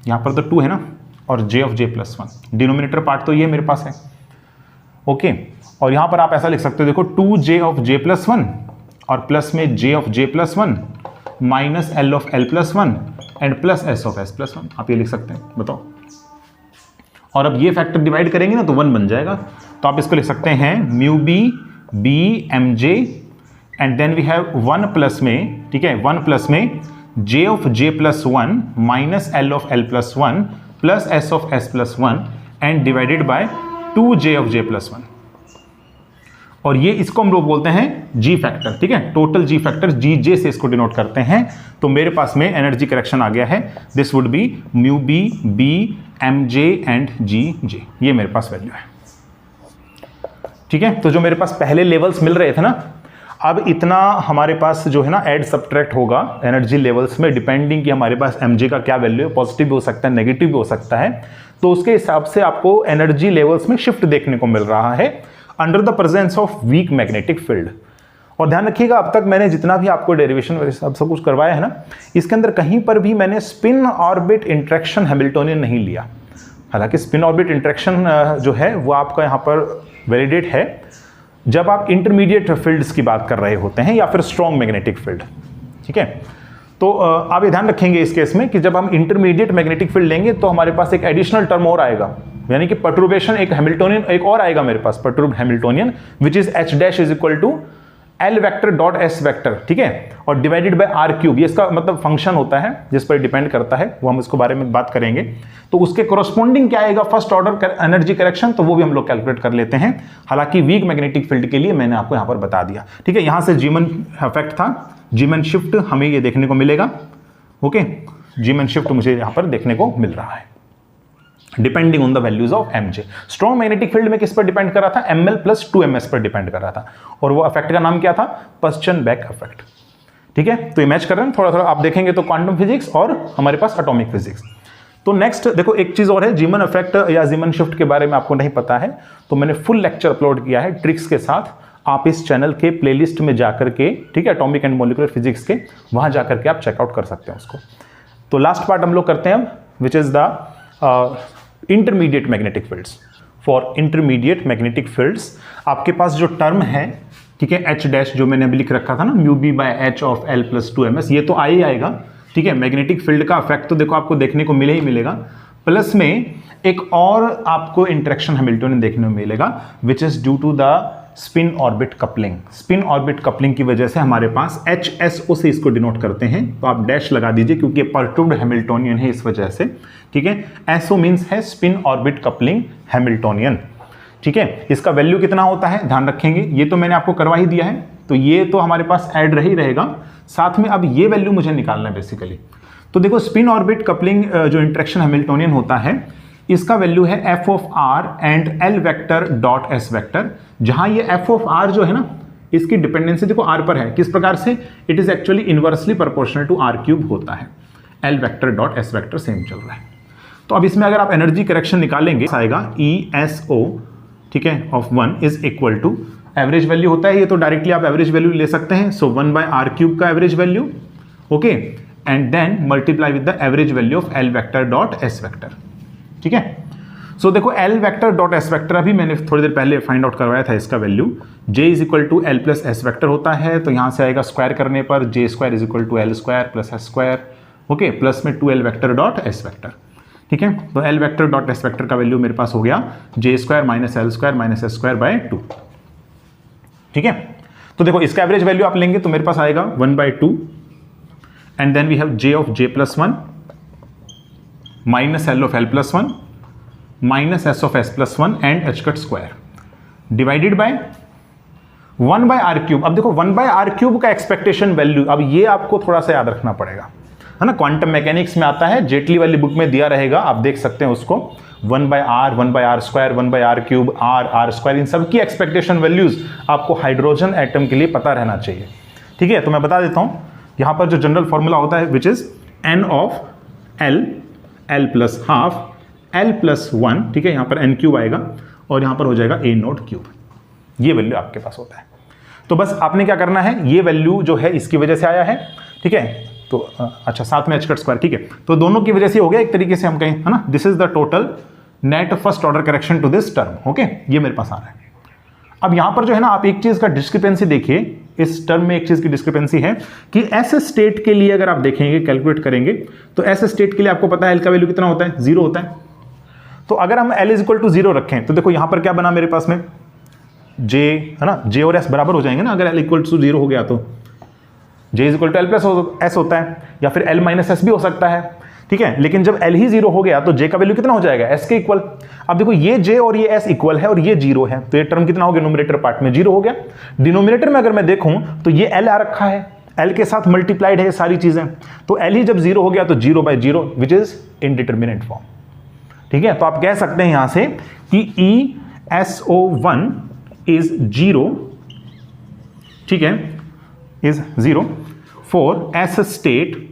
यहाँ पर तो 2 है ना, और J of J plus 1, denominator part तो ये मेरे पास है, ओके। और यहाँ पर आप ऐसा लिख सकते हो, देखो 2j ऑफ जे प्लस 1 और प्लस में J of J plus 1 minus L of L plus 1 and plus S of S plus 1, आप ये लिख सकते हैं। बताओ, और अब ये फैक्टर डिवाइड करेंगे ना तो 1 बन जाएगा, तो आप इसको लिख सकते हैं mu B B M J and then we have 1 plus में, ठीक है, 1 प्लस में J of J plus 1 minus L of L plus 1 plus S of S plus 1 and divided by 2j of J plus 1, और ये इसको हम लोग बोलते हैं जी फैक्टर। ठीक है, टोटल जी फैक्टर जी जे से इसको डिनोट करते हैं। तो मेरे पास में एनर्जी करेक्शन आ गया है, this would be mu B B M J and G J, ये मेरे पास वैल्यू है। ठीक है, तो जो मेरे पास पहले लेवल्स मिल रहे थे ना, अब इतना हमारे पास जो है ना ऐड सब्ट्रैक्ट होगा एनर्जी लेवल्स में, डिपेंडिंग कि हमारे पास एम जे का क्या वैल्यू है, पॉजिटिव भी हो सकता है नेगेटिव भी हो सकता है। तो उसके हिसाब से आपको एनर्जी लेवल्स में शिफ्ट देखने को मिल रहा है under the presence of weak magnetic field. और ध्यान रखिएगा, अब तक मैंने जितना भी आपको डेरिवेशन सब कुछ करवाया है ना, इसके अंदर कहीं पर भी मैंने स्पिन ऑर्बिट इंटरेक्शन हैमिल्टोनियन नहीं लिया। हालांकि स्पिन ऑर्बिट इंटरेक्शन जो है वो आपका यहाँ पर वैलिडेट है जब आप इंटरमीडिएट फील्ड्स की बात कर रहे होते हैं या फिर स्ट्रॉन्ग मैग्नेटिक फील्ड। ठीक है, तो आप ये ध्यान रखेंगे इस केस में कि जब हम इंटरमीडिएट मैग्नेटिक फील्ड लेंगे तो हमारे पास एक एडिशनल टर्म और आएगा, यानी कि पर्टुर्बेशन एक हैमिल्टोनियन एक और आएगा मेरे पास, perturb Hamiltonian, which is h dash is equal to L vector dot S vector. ठीक है, और डिवाइडेड बाय R क्यूब, ये इसका मतलब फंक्शन होता है जिस पर डिपेंड करता है, वो हम इसको बारे में बात करेंगे। तो उसके कोरोस्पोंडिंग क्या आएगा फर्स्ट ऑर्डर एनर्जी करेक्शन, तो वो भी हम लोग कैलकुलेट कर लेते हैं। हालांकि वीक मैग्नेटिक फील्ड के लिए मैंने आपको यहां पर बता दिया। ठीक है, यहां से जीमन इफेक्ट था, जीमन शिफ्ट हमें ये देखने को मिलेगा। ओके, जीमन शिफ्ट मुझे यहां पर देखने को मिल रहा है depending on the values of mj। Strong magnetic field में किस पर डिपेंड कर रहा था, ml प्लस 2ms पर डिपेंड कर रहा था, और वो इफेक्ट का नाम क्या था, पश्चन बैक इफेक्ट। ठीक है, तो ये मैच कर रहे हैं, थोड़ा थोड़ा आप देखेंगे तो क्वांटम फिजिक्स और हमारे पास एटॉमिक फिजिक्स। तो नेक्स्ट देखो एक चीज और है, जीमन इफेक्ट या जीमन शिफ्ट के बारे में आपको नहीं पता है तो मैंने फुल लेक्चर अपलोड किया है ट्रिक्स के साथ, आप इस चैनल के प्लेलिस्ट में जाकर के, ठीक है, एटॉमिक एंड मॉलिक्यूलर फिजिक्स के, वहां जाकर के आप चेकआउट कर सकते हैं उसको। तो लास्ट पार्ट हम लोग करते हैं अब, which is the intermediate magnetic fields. For intermediate magnetic fields आपके पास जो टर्म है, ठीक है, h डैश जो मैंने अभी लिख रखा था ना, mu B by H of L plus 2ms, ये तो आ ही आएगा। ठीक है, मैग्नेटिक फील्ड का इफेक्ट तो देखो आपको देखने को मिले ही मिलेगा, प्लस में एक और आपको इंटरेक्शन हैमिल्टोनियन देखने को मिलेगा, which is due to the spin orbit coupling. Spin orbit coupling की वजह से हमारे पास HSO से इसको डिनोट करते हैं, तो आप डैश लगा दीजिए क्योंकि पर्टुर्ब्ड हैमिल्टोनियन है इस वजह से। ठीक है, SO मींस है स्पिन ऑर्बिट कपलिंग हैमिल्टोनियन। ठीक है, इसका वैल्यू कितना होता है ध्यान रखेंगे, ये तो मैंने आपको करवा ही दिया है, तो ये तो हमारे पास ऐड रही रहेगा, साथ में अब ये वैल्यू मुझे निकालना है बेसिकली। तो देखो स्पिन ऑर्बिट कपलिंग जो इंटरेक्शन हैमिल्टोनियन होता है, इसका वैल्यू है f of r and L vector dot S vector, जहां ये f ऑफ r जो है ना, इसकी डिपेंडेंसी देखो r पर है, किस प्रकार से, it is actually inversely proportional to r cube होता है। L vector dot S vector same चल रहा है। तो अब इसमें अगर आप एनर्जी करेक्शन निकालेंगे आएगा ESO, ठीक है, of 1 is equal to average value होता है, ये तो डायरेक्टली आप एवरेज वैल्यू ले सकते हैं, सो 1 बाय r क्यूब का average value, okay, and then multiply with the average value of L vector dot S vector. ठीक है, सो देखो L vector dot S vector अभी मैंने थोड़ी देर पहले फाइंड आउट करवाया था, इसका value J is equal to L plus S vector होता है, तो यहां से आएगा स्क्वायर करने पर J square is equal to L square plus S square, okay, plus में 2L vector dot S vector. ठीक है, तो L vector dot S vector का वैल्यू मेरे पास हो गया J square minus L square minus S square by 2। ठीक है, तो देखो इसका एवरेज वैल्यू आप लेंगे तो मेरे पास आएगा 1/2 and then we have J of J plus 1 minus L of L plus 1 minus S of S plus 1 and h cut square divided by 1 by r cube. अब देखो 1 बाय r क्यूब का expectation value, अब ये आपको थोड़ा सा याद रखना पड़ेगा, है ना, क्वांटम मैकेनिक्स में आता है, जेटली वाली बुक में दिया रहेगा, आप देख सकते हैं उसको, 1 by r square, 1 by r cube, r square, इन सब की एक्सपेक्टेशन वैल्यूज आपको हाइड्रोजन एटम के लिए पता रहना चाहिए। ठीक है, तो मैं बता देता हूं, यहां पर जो जनरल फॉर्मूला होता है which is n of l plus half L plus 1, ठीक है, यहां पर n क्यूब आएगा और यहां पर हो जाएगा a नोट क्यूब, ये वैल्यू आपके पास होता है। तो बस आपने क्या करना है, ये वैल्यू जो है इसकी वजह से आया है, ठीक है, तो अच्छा साथ में h कट स्क्वायर, ठीक है, तो दोनों की वजह से हो गया एक तरीके से हम कहें, है ना, this is the total net first order correction to this term, okay, ये मेरे पास आ रहा है। अब यहां पर जो है ना, आप एक चीज का डिस्क्रिपेंसी देखिए, इस टर्म में एक चीज की डिस्क्रिपेंसी है कि ऐसे स्टेट के लिए अगर आप देखेंगे, कैलकुलेट करेंगे, तो ऐसे स्टेट के लिए आपको पता है L का वैल्यू कितना होता है, 0 होता है। तो अगर हम L इज इक्वल टू 0 रखें तो देखो यहां पर क्या बना मेरे पास में, J, है ना, J और S बराबर हो जाएंगे ना, अगर L इक्वल टू 0 हो गया तो J is equal to L plus S होता है, या फिर L माइनस S भी हो सकता है, ठीक है, लेकिन जब L ही 0 हो गया तो J का वैल्यू कितना हो जाएगा, S के इक्वल। अब देखो ये J और ये S इक्वल है और ये 0 है, तो ये टर्म कितना हो गया, न्यूमरेटर पार्ट में 0 हो गया। डिनोमिनेटर में अगर मैं देखूं तो ये L आ रखा है, L के साथ मल्टीप्लाइड है ये सारी चीजें, तो L ही जब 0 हो गया तो 0/0 विच इज इनडिटरमिनेट फॉर्म। ठीक है, तो आप कह सकते हैं यहां से कि ESO1 इज 0, ठीक है, is 0 for S state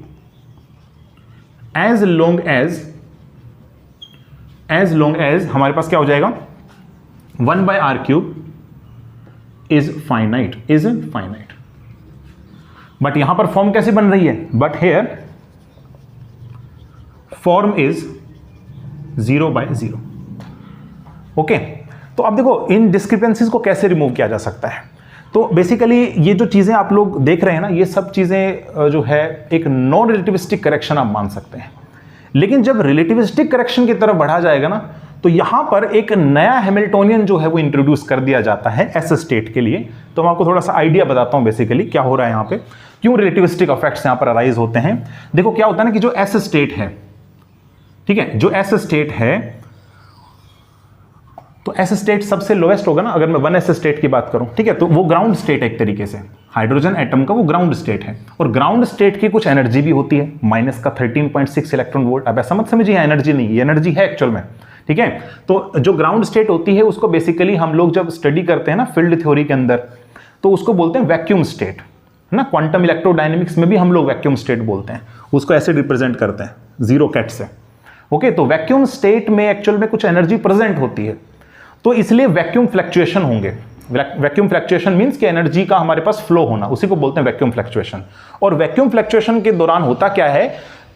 as long as हमारे पास क्या हो जाएगा, 1 by r cube is finite, but यहां पर फॉर्म कैसे बन रही है, but here form is 0/0। Okay, तो अब देखो इन डिस्क्रिपेंसीज को कैसे रिमूव किया जा सकता है। तो बेसिकली ये जो चीजें आप लोग देख रहे हैं ना, ये सब चीजें जो है एक नॉन रिलेटिविस्टिक करेक्शन आप मान सकते हैं। लेकिन जब रिलेटिविस्टिक करेक्शन की तरफ बढ़ा जाएगा ना, तो यहां पर एक नया हैमिल्टोनियन जो है वो इंट्रोड्यूस कर दिया जाता है एस स्टेट के लिए। तो मैं आपको थोड़ा सा आइडिया बताता हूं बेसिकली क्या हो रहा है यहां पे, क्यों रिलेटिविस्टिक इफेक्ट्स यहां पर अराइज होते हैं। देखो क्या होता है ना कि जो एस स्टेट है, ठीक है, जो एस स्टेट है, तो एस स्टेट सबसे लोएस्ट होगा ना, अगर मैं 1s स्टेट की बात करूं, ठीक है, तो वो ग्राउंड स्टेट है एक तरीके से, हाइड्रोजन एटम का वो ग्राउंड स्टेट है। और ग्राउंड स्टेट की कुछ एनर्जी भी होती है, माइनस का 13.6 इलेक्ट्रॉन वोल्ट। अब ऐसा मत समझिए एनर्जी नहीं, ये एनर्जी है एक्चुअल में, ठीक है। तो जो ग्राउंड स्टेट होती है उसको बेसिकली हम लोग जब स्टडी करते हैं ना फील्ड थ्योरी के अंदर, तो उसको बोलते हैं वैक्यूम स्टेट, है ना। क्वांटम इलेक्ट्रोडायनेमिक्स में भी हम लोग वैक्यूम स्टेट बोलते हैं, उसको ऐसे रिप्रेजेंट करते हैं 0 कैट से। ओके, तो वैक्यूम स्टेट में एक्चुअल में कुछ एनर्जी प्रेजेंट होती है, तो इसलिए वैक्यूम फ्लक्चुएशन होंगे। वैक्यूम फ्लक्चुएशन मींस कि एनर्जी का हमारे पास फ्लो होना, उसी को बोलते हैं वैक्यूम फ्लक्चुएशन। और वैक्यूम फ्लक्चुएशन के दौरान होता क्या है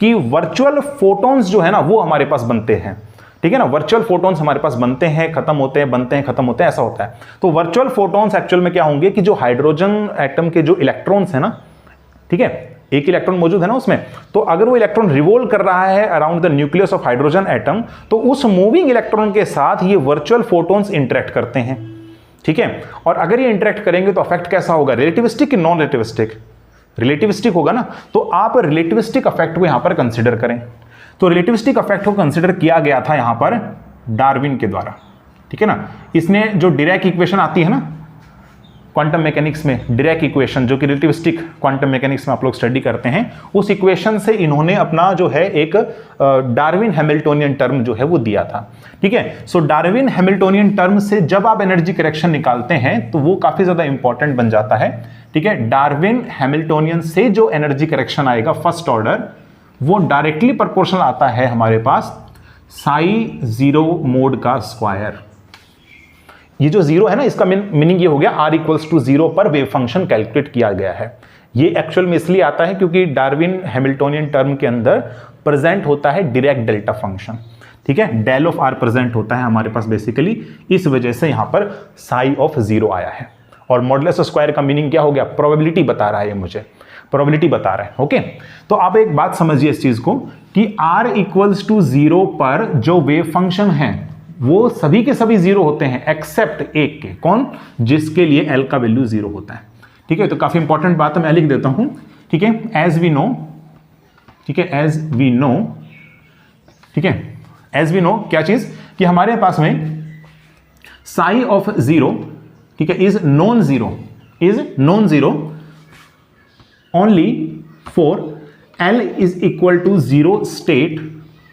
कि वर्चुअल फोटॉन्स जो है ना वो हमारे पास बनते हैं, ठीक है ना। वर्चुअल फोटॉन्स हमारे पास बनते हैं, खत्म होते हैं, बनते हैं, खत्म होते हैं, ऐसा होता है। तो वर्चुअल फोटॉन्स एक्चुअल में क्या होंगे कि जो हाइड्रोजन एटम के जो इलेक्ट्रॉन्स है ना, ठीक है, एक इलेक्ट्रॉन मौजूद है ना उसमें, तो अगर वो इलेक्ट्रॉन रिवॉल्व कर रहा है around the nucleus of hydrogen atom, तो उस मूविंग इलेक्ट्रॉन के साथ ये वर्चुअल फोटॉन्स इंटरेक्ट करते हैं, ठीक है। और अगर ये इंटरेक्ट करेंगे तो इफेक्ट कैसा होगा, रिलेटिविस्टिक कि नॉन रिलेटिविस्टिक, रिलेटिविस्टिक होगा ना। तो आप रिलेटिविस्टिक इफेक्ट को यहां पर कंसिडर करें। तो रिलेटिविस्टिक इफेक्ट को कंसिडर किया गया था यहां पर डार्विन के द्वारा, ठीक है ना। इसने जो डिराक इक्वेशन आती है ना क्वांटम मैकेनिक्स में, डिराक इक्वेशन जो कि रिलेटिविस्टिक क्वांटम मैकेनिक्स में आप लोग स्टडी करते हैं, उस इक्वेशन से इन्होंने अपना जो है एक डार्विन हैमिल्टोनियन टर्म जो है वो दिया था, ठीक है। सो डार्विन हैमिल्टोनियन टर्म से जब आप एनर्जी करेक्शन निकालते हैं तो वो काफी ज्यादा इंपॉर्टेंट बन जाता है, ठीक है। डार्विन हैमिल्टोनियन से जो एनर्जी करेक्शन आएगा फर्स्ट ऑर्डर, वो डायरेक्टली प्रोपोर्शनल आता है हमारे पास साई जीरो मोड का स्क्वायर। ये जो जीरो है ना, इसका मीनिंग ये हो गया r इक्वल्स टू 0 पर वेव फंक्शन कैलकुलेट किया गया है। ये एक्चुअल में इसलिए आता है क्योंकि डार्विन हैमिल्टोनियन टर्म के अंदर प्रेजेंट होता है डायरेक्ट डेल्टा फंक्शन, ठीक है, डेल ऑफ r प्रेजेंट होता है हमारे पास बेसिकली, इस वजह से यहां पर साई ऑफ 0 आया है। और मॉडुलस स्क्वायर का मीनिंग क्या हो गया, प्रोबेबिलिटी बता रहा है, मुझे प्रोबेबिलिटी बता रहा है। ओके, तो आप एक बात समझिए इस चीज को कि r इक्वल्स टू 0 पर जो वेव फंक्शन है वो सभी के सभी 0 होते हैं एक्सेप्ट एक के, कौन, जिसके लिए l का वैल्यू 0 होता है, ठीक है। तो काफी इंपॉर्टेंट बात है, मैं लिख देता हूं, ठीक है। एज वी नो, ठीक है, एज वी नो, ठीक है, एज वी नो क्या चीज कि हमारे पास में साई ऑफ 0, ठीक है, is non zero only for l is equal to 0 state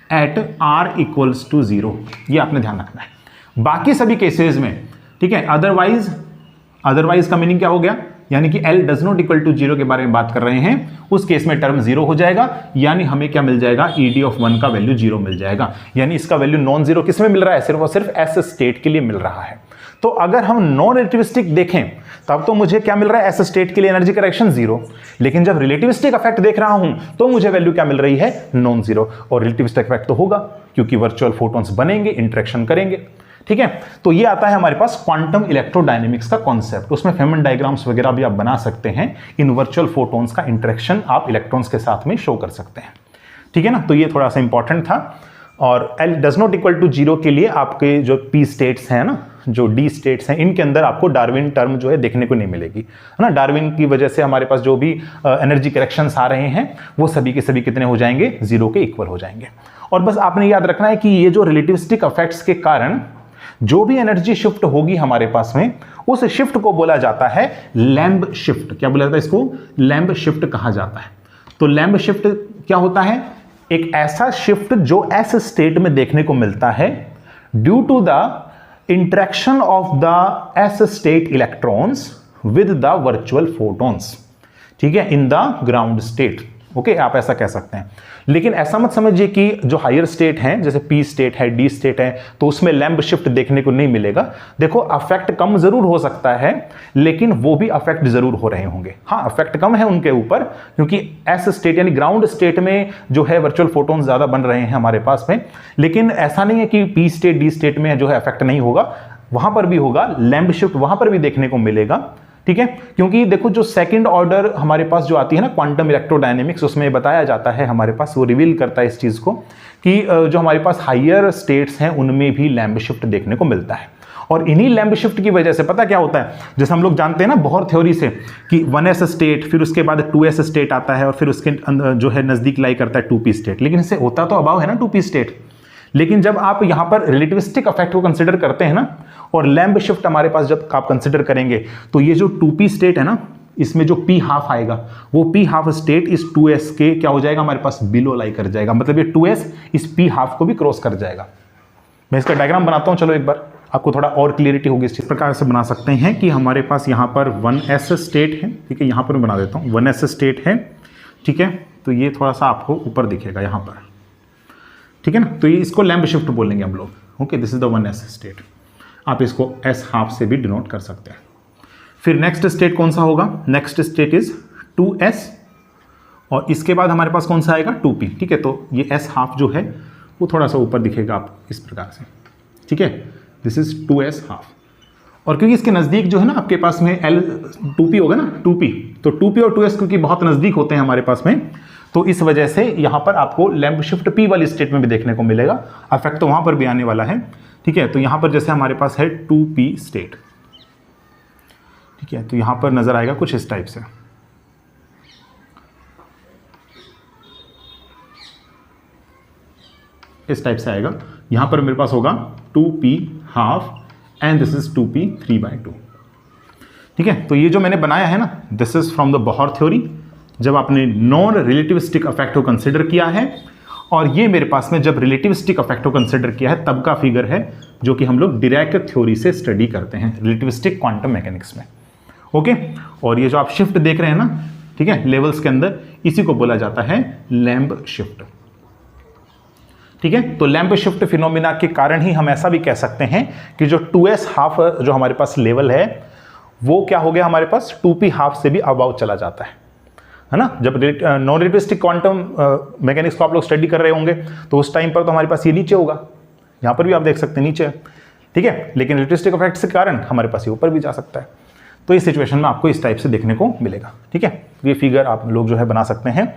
at r equals to 0। ये आपने ध्यान रखना है। बाकी सभी केसेस में, ठीक है, अदरवाइज का मीनिंग क्या हो गया, यानी कि l does not equal to 0 के बारे में बात कर रहे हैं, उस केस में टर्म 0 हो जाएगा, यानी हमें क्या मिल जाएगा, ed ऑफ 1 का वैल्यू 0 मिल जाएगा। यानी इसका वैल्यू नॉन जीरो किस में मिल रहा है, सिर्फ और सिर्फ s स्टेट के लिए मिल रहा है। तो अगर हम नॉन रिलेटिविस्टिक देखें तब तो मुझे क्या मिल रहा है, एस स्टेट के लिए एनर्जी करेक्शन 0, लेकिन जब रिलेटिविस्टिक इफेक्ट देख रहा हूं तो मुझे वैल्यू क्या मिल रही है, नॉन जीरो। और रिलेटिविस्टिक इफेक्ट तो होगा क्योंकि वर्चुअल फोटॉन्स बनेंगे, इंटरेक्शन करेंगे, ठीक है। तो ये आता है हमारे पास क्वांटम इलेक्ट्रोडायनेमिक्स का कॉन्सेप्ट, उसमें फेमन डायग्राम्स वगैरह भी आप बना सकते हैं, इन वर्चुअल फोटॉन्स का इंटरेक्शन आप इलेक्ट्रॉन्स के साथ में शो कर सकते हैं, ठीक है ना। तो ये थोड़ा सा इंपॉर्टेंट था। और l does not equal to 0 के लिए आपके जो p स्टेट्स हैं ना, जो d स्टेट्स हैं, इनके अंदर आपको डार्विन टर्म जो है देखने को नहीं मिलेगी, है ना। डार्विन की वजह से हमारे पास जो भी एनर्जी करेक्शंस आ रहे हैं वो सभी के सभी कितने हो जाएंगे, 0 के इक्वल हो जाएंगे। और बस आपने याद रखना है कि ये जो रिलेटिविस्टिक इफेक्ट्स के कारण जो भी एनर्जी शिफ्ट होगी हमारे पास में, उस शिफ्ट को बोला जाता है लैम्ब शिफ्ट। क्या बोला जाता है इसको, लैम्ब शिफ्ट कहा जाता है। तो लैम्ब शिफ्ट क्या होता है, एक ऐसा शिफ्ट जो एस स्टेट में देखने को मिलता है due to the interaction of the S state electrons with the virtual photons, ठीक है, in the ground state. Okay, आप ऐसा कह सकते हैं। लेकिन ऐसा मत समझिए कि जो हायर स्टेट हैं, जैसे पी स्टेट है, डी स्टेट है, तो उसमें लैम्ब शिफ्ट देखने को नहीं मिलेगा। देखो अफेक्ट कम जरूर हो सकता है, लेकिन वो भी अफेक्ट जरूर हो रहे होंगे। हाँ, अफेक्ट कम है उनके ऊपर, क्योंकि एस स्टेट यानी ग्राउंड स्टेट में जो है वर्चुअल फोटोन ज्यादा बन रहे हैं हमारे पास में। लेकिन ऐसा नहीं है कि पी स्टेट, डी स्टेट में जो है अफेक्ट नहीं होगा, वहां पर भी होगा, लैम्ब शिफ्ट वहां पर भी देखने को मिलेगा। ठीक है, क्योंकि देखो जो सेकंड ऑर्डर हमारे पास जो आती है ना क्वांटम इलेक्ट्रोडायनेमिक्स, उसमें बताया जाता है हमारे पास, वो रिवील करता है इस चीज को कि जो हमारे पास हायर स्टेट्स हैं उनमें भी लैम्ब शिफ्ट देखने को मिलता है। और इन्हीं लैम्ब शिफ्ट की वजह से पता क्या होता है, जैसे हम लोग जानते हैं ना बोहर थ्योरी से कि 1s स्टेट, फिर उसके बाद 2s स्टेट आता है, और फिर उसके जो है नजदीक लाई करता है 2p स्टेट। लेकिन इससे होता तो अबाव है ना 2p स्टेट। लेकिन जब आप यहां पर रिलेटिविस्टिक इफेक्ट को कंसिडर करते हैं ना, और लैम्ब शिफ्ट हमारे पास जब आप कंसिडर करेंगे, तो ये जो 2p स्टेट है ना, इसमें जो p हाफ आएगा, वो p हाफ स्टेट इस 2s के क्या हो जाएगा, हमारे पास बिलो लाई कर जाएगा। मतलब ये 2s इस p हाफ को भी क्रॉस कर जाएगा। मैं इसका डायग्राम बनाता हूं, चलो एक बार, आपको थोड़ा और क्लियरिटी होगी। इस प्रकार से बना सकते हैं कि हमारे पास यहाँ पर 1s स्टेट है, ठीक है, यहाँ पर मैं बना देता हूँ 1s स्टेट है, ठीक है, तो ये थोड़ा सा आपको ऊपर दिखेगा यहाँ पर, ठीक है ना, तो ये इसको लैम्ब शिफ्ट बोलेंगे हम लोग। Okay, this is the 1s state. आप इसको s हाफ से भी डिनोट कर सकते हैं। फिर नेक्स्ट स्टेट कौन सा होगा, नेक्स्ट स्टेट इज 2s, और इसके बाद हमारे पास कौन सा आएगा 2p, ठीक है, तो ये s हाफ जो है वो थोड़ा सा ऊपर दिखेगा आप इस प्रकार से, ठीक है, दिस इज 2s हाफ। और क्योंकि इसके नज़दीक जो है ना आपके पास में L2p होगा ना, 2p, तो 2p और 2s क्योंकि बहुत नज़दीक होते हैं हमारे पास में, तो इस वजह से यहां पर आपको लैम्ब शिफ्ट p वाली स्टेट में भी देखने को मिलेगा। अफेक्ट तो वहां पर भी आने वाला है, ठीक है। तो यहां पर जैसे हमारे पास है 2p स्टेट, ठीक है, तो यहां पर नजर आएगा कुछ इस टाइप से, इस टाइप से आएगा। यहां पर मेरे पास होगा 2p half and this is 2p 3/2, ठीक है। तो ये जो मैंने बनाया है ना, this is from the Bohr theory, जब आपने नॉन रिलेटिविस्टिक इफेक्ट को कंसिडर किया है, और ये मेरे पास में जब रिलेटिविस्टिक इफेक्ट को कंसिडर किया है तब का फिगर है, जो कि हम लोग डिरैक थ्योरी से स्टडी करते हैं रिलेटिविस्टिक क्वांटम मैकेनिक्स में। ओके, और ये जो आप शिफ्ट देख रहे हैं ना, ठीक है, लेवल्स के अंदर, इसी को बोला जाता है लैम्ब शिफ्ट, ठीक है। तो लैम्ब शिफ्ट फिनोमिना के कारण ही हम ऐसा भी कह सकते हैं कि जो 2s हाफ जो हमारे पास लेवल है, वो क्या हो गया हमारे पास 2p हाफ से भी अबाउ चला जाता है ना। जब नॉन रिलेटिविस्टिक क्वांटम मैकेनिक्स को आप लोग स्टडी कर रहे होंगे, तो उस टाइम पर तो हमारे पास ये नीचे होगा, यहाँ पर भी आप देख सकते हैं नीचे, ठीक है, लेकिन रिलेटिविस्टिक इफेक्ट के कारण हमारे पास ये ऊपर भी जा सकता है। तो इस सिचुएशन में आपको इस टाइप से देखने को मिलेगा, ठीक है। ये फिगर आप लोग जो है बना सकते हैं।